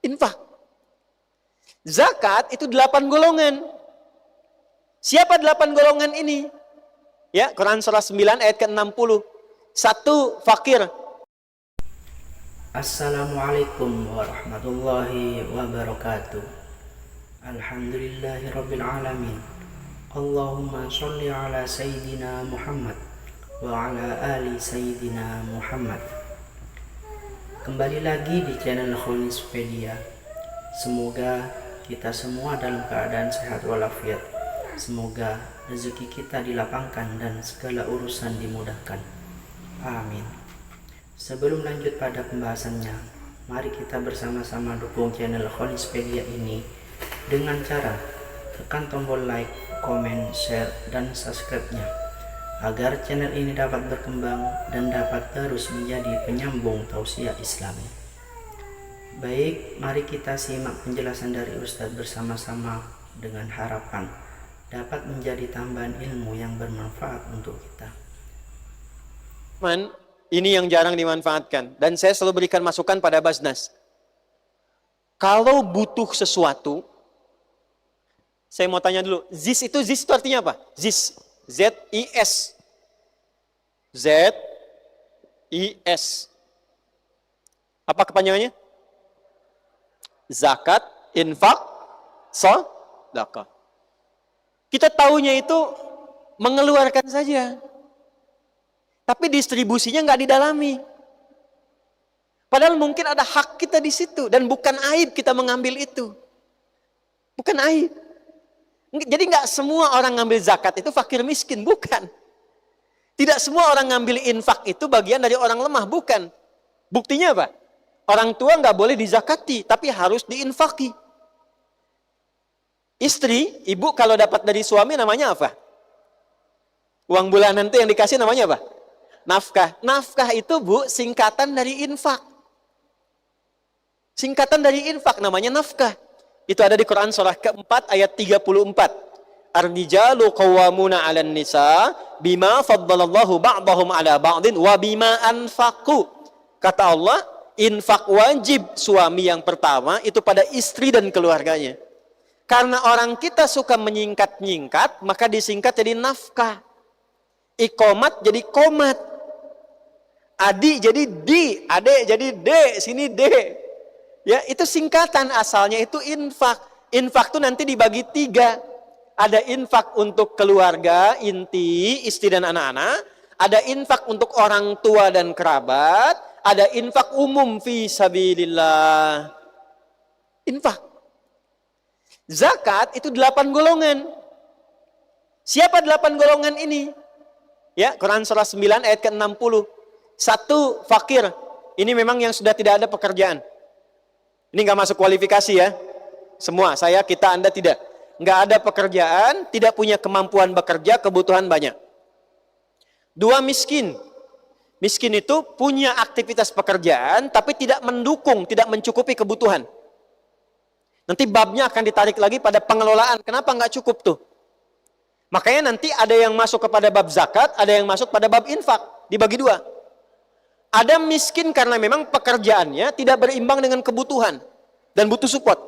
Infak. Zakat itu 8 golongan. Siapa 8 golongan ini? Ya, Quran surah 9 ayat ke-60. 1, fakir. Assalamualaikum warahmatullahi wabarakatuh. Alhamdulillahirabbil alamin. Allahumma sholli ala sayyidina Muhammad wa ala ali sayyidina Muhammad. Kembali lagi di channel Khonispedia. Semoga kita semua dalam keadaan sehat walafiat. Semoga rezeki kita dilapangkan dan segala urusan dimudahkan. Amin. Sebelum lanjut pada pembahasannya, mari kita bersama-sama dukung channel Khonispedia ini dengan cara tekan tombol like, komen, share, dan subscribe-nya agar channel ini dapat berkembang dan dapat terus menjadi penyambung tausiah Islami. Baik, mari kita simak penjelasan dari Ustadz bersama-sama dengan harapan dapat menjadi tambahan ilmu yang bermanfaat untuk kita. Ini yang jarang dimanfaatkan. Dan saya selalu berikan masukan pada Basnas. Kalau butuh sesuatu, saya mau tanya dulu, ZIS itu artinya apa? ZIS. Z-I-S. Z-I-S. Apa kepanjangannya? Zakat, infak, sedekah. Kita taunya itu mengeluarkan saja. Tapi distribusinya nggak didalami. Padahal mungkin ada hak kita di situ. Dan bukan aib kita mengambil itu. Bukan aib. Jadi nggak semua orang ngambil zakat itu fakir miskin. Bukan. Tidak semua orang ngambil infak itu bagian dari orang lemah. Bukan. Buktinya apa? Orang tua nggak boleh dizakati. Tapi harus diinfaki. Istri, ibu kalau dapat dari suami namanya apa? Uang bulanan itu yang dikasih namanya apa? Nafkah. Nafkah itu, Bu, singkatan dari infak. Singkatan dari infak namanya nafkah. Itu ada di Quran surah keempat ayat 34. Ar-rijalu qawwamuna 'alan nisa bima faddalallahu ba'dahum 'ala ba'din wa bima anfaqu. Kata Allah, infak wajib suami yang pertama itu pada istri dan keluarganya. Karena orang kita suka menyingkat-nyingkat, maka disingkat jadi nafkah. Ikomat jadi komat. Adi jadi di, ade jadi de, sini de. Ya, itu singkatan, asalnya itu infak. Infak itu nanti dibagi 3. Ada infak untuk keluarga, inti, istri dan anak-anak. Ada infak untuk orang tua dan kerabat. Ada infak umum fi sabilillah. Infak. Zakat itu 8 golongan. Siapa 8 golongan ini? Ya, Quran surah 9 ayat ke-60. 1, fakir. Ini memang yang sudah tidak ada pekerjaan. Ini nggak masuk kualifikasi ya. Semua, saya, kita, Anda tidak. Nggak ada pekerjaan, tidak punya kemampuan bekerja, kebutuhan banyak. 2, miskin. Miskin itu punya aktivitas pekerjaan, tapi tidak mendukung, tidak mencukupi kebutuhan. Nanti babnya akan ditarik lagi pada pengelolaan. Kenapa nggak cukup tuh? Makanya nanti ada yang masuk kepada bab zakat, ada yang masuk pada bab infak. Dibagi 2. Ada miskin karena memang pekerjaannya tidak berimbang dengan kebutuhan. Dan butuh support.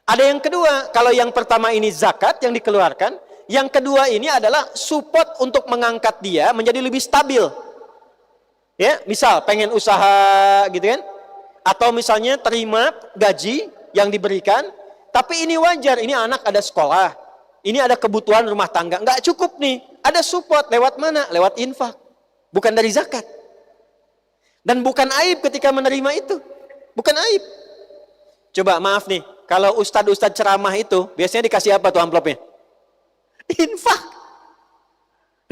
Ada yang kedua, kalau yang pertama ini zakat yang dikeluarkan. Yang kedua ini adalah support untuk mengangkat dia menjadi lebih stabil. Ya, misal pengen usaha gitu kan. Atau misalnya terima gaji yang diberikan, tapi ini wajar, ini anak ada sekolah, ini ada kebutuhan rumah tangga, nggak cukup nih, ada support, lewat mana? Lewat infak, bukan dari zakat. Dan bukan aib ketika menerima itu, bukan aib. Coba maaf nih, kalau ustadz ceramah itu, biasanya dikasih apa tuh amplopnya? Infak.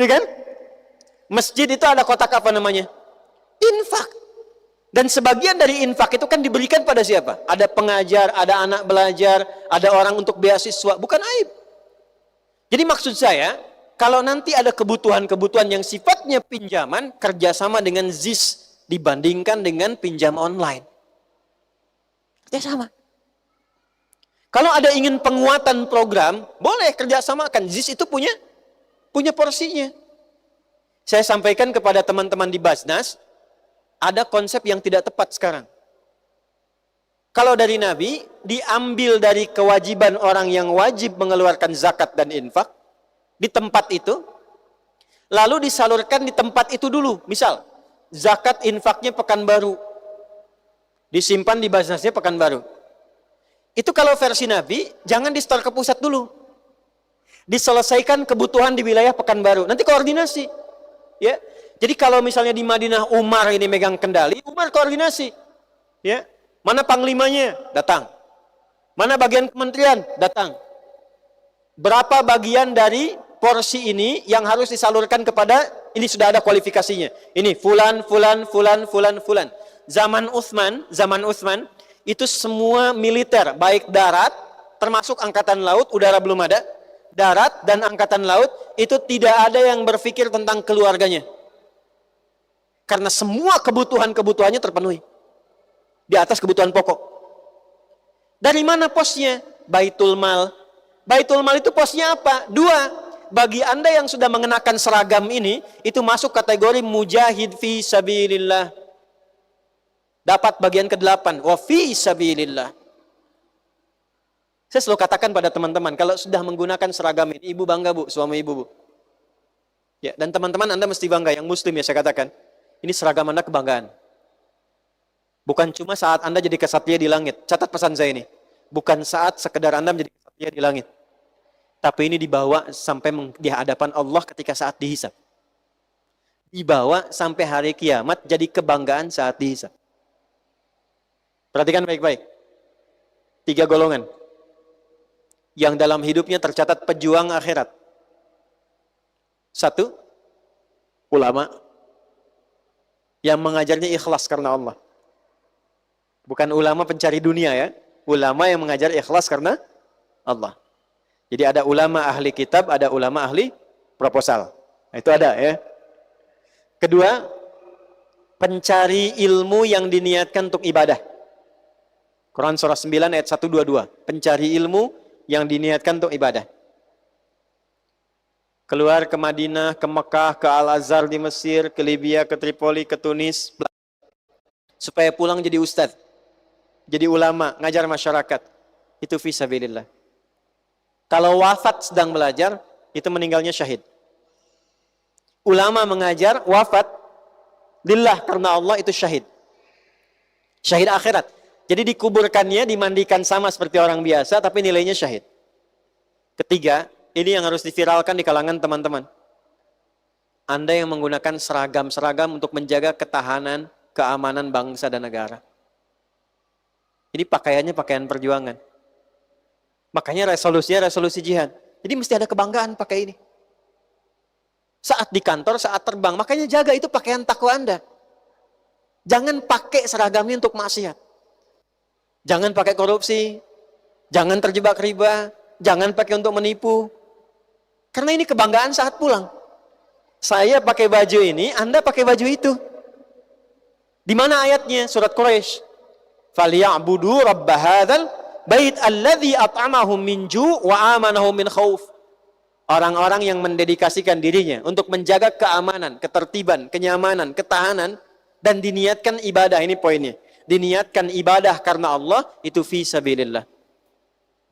Ya kan? Masjid itu ada kotak apa namanya? Infak. Dan sebagian dari infak itu kan diberikan pada siapa? Ada pengajar, ada anak belajar, ada orang untuk beasiswa. Bukan aib. Jadi maksud saya, kalau nanti ada kebutuhan-kebutuhan yang sifatnya pinjaman, kerjasama dengan ZIS dibandingkan dengan pinjam online. Ya sama. Kalau ada ingin penguatan program, boleh kerjasamakan. ZIS itu punya porsinya. Saya sampaikan kepada teman-teman di Basnas, ada konsep yang tidak tepat sekarang. Kalau dari Nabi, diambil dari kewajiban orang yang wajib mengeluarkan zakat dan infak di tempat itu, lalu disalurkan di tempat itu dulu. Misal, zakat infaknya Pekanbaru, disimpan di Basnasnya Pekanbaru. Itu kalau versi Nabi, jangan di-store ke pusat dulu. Diselesaikan kebutuhan di wilayah Pekanbaru. Nanti koordinasi. Ya. Jadi kalau misalnya di Madinah Umar ini megang kendali, Umar koordinasi. Ya. Mana panglimanya? Datang. Mana bagian kementerian? Datang. Berapa bagian dari porsi ini yang harus disalurkan kepada, ini sudah ada kualifikasinya. Ini fulan, fulan, fulan, fulan, fulan. Zaman Utsman itu semua militer, baik darat, termasuk angkatan laut, udara belum ada, darat dan angkatan laut, itu tidak ada yang berpikir tentang keluarganya. Karena semua kebutuhannya terpenuhi. Di atas kebutuhan pokok. Dari mana posnya? Baitul Mal. Baitul Mal itu posnya apa? Dua. Bagi Anda yang sudah mengenakan seragam ini, itu masuk kategori mujahid fi sabilillah. Dapat bagian ke-8. Wa fi sabilillah. Saya selalu katakan pada teman-teman, kalau sudah menggunakan seragam ini, ibu bangga bu, suami ibu bu. Ya, dan teman-teman Anda mesti bangga, yang muslim ya saya katakan. Ini seragam Anda kebanggaan. Bukan cuma saat Anda jadi kesatria di langit. Catat pesan saya ini. Bukan saat sekedar Anda menjadi kesatria di langit. Tapi ini dibawa sampai di hadapan Allah ketika saat dihisab. Dibawa sampai hari kiamat jadi kebanggaan saat dihisab. Perhatikan baik-baik. 3 golongan. Yang dalam hidupnya tercatat pejuang akhirat. 1. Ulama. Yang mengajarnya ikhlas karena Allah. Bukan ulama pencari dunia ya. Ulama yang mengajar ikhlas karena Allah. Jadi ada ulama ahli kitab, ada ulama ahli proposal. Nah, itu ada ya. Kedua, pencari ilmu yang diniatkan untuk ibadah. Quran surah 9 ayat 122. Pencari ilmu yang diniatkan untuk ibadah. Keluar ke Madinah, ke Mekah, ke Al-Azhar di Mesir, ke Libya, ke Tripoli, ke Tunis. Supaya pulang jadi ustadz. Jadi ulama, ngajar masyarakat. Itu fisabilillah. Kalau wafat sedang belajar, itu meninggalnya syahid. Ulama mengajar, wafat, lillah karena Allah, itu syahid. Syahid akhirat. Jadi dikuburkannya, dimandikan sama seperti orang biasa, tapi nilainya syahid. Ketiga, ini yang harus diviralkan di kalangan teman-teman. Anda yang menggunakan seragam-seragam untuk menjaga ketahanan, keamanan bangsa dan negara. Ini pakaiannya pakaian perjuangan. Makanya resolusinya resolusi jihad. Jadi mesti ada kebanggaan pakai ini. Saat di kantor, saat terbang. Makanya jaga itu pakaian takwa Anda. Jangan pakai seragamnya untuk maksiat. Jangan pakai korupsi. Jangan terjebak riba. Jangan pakai untuk menipu. Karena ini kebanggaan saat pulang. Saya pakai baju ini, Anda pakai baju itu. Di mana ayatnya? Surat Quraisy. Falyabudu rabb hadzal bait alladzi at'amahum min ju' wa amanahum min khauf. Orang-orang yang mendedikasikan dirinya untuk menjaga keamanan, ketertiban, kenyamanan, ketahanan dan diniatkan ibadah, ini poinnya. Diniatkan ibadah karena Allah, itu fi sabilillah.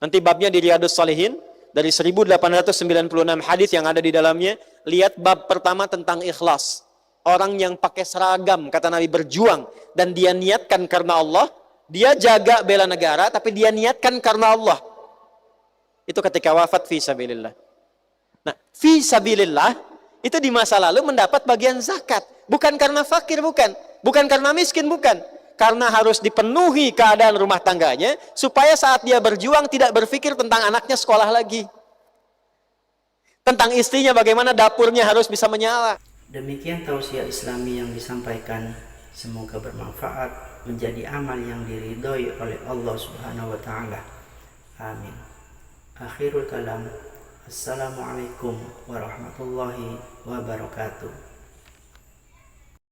Nanti babnya di Riyadhus Shalihin dari 1896 hadis yang ada di dalamnya. Lihat bab pertama tentang ikhlas. Orang yang pakai seragam, kata Nabi, berjuang dan dia niatkan karena Allah. Dia jaga bela negara, tapi dia niatkan karena Allah. Itu ketika wafat fi sabilillah. Nah, fi sabilillah itu di masa lalu mendapat bagian zakat. Bukan karena fakir, bukan. Bukan karena miskin, bukan. Karena harus dipenuhi keadaan rumah tangganya, supaya saat dia berjuang tidak berpikir tentang anaknya sekolah lagi. Tentang istrinya, bagaimana dapurnya harus bisa menyala. Demikian tausiah Islami yang disampaikan. Semoga bermanfaat, menjadi amal yang diridhoi oleh Allah Subhanahu wa taala. Amin. Akhirul kalam. Assalamualaikum warahmatullahi wabarakatuh.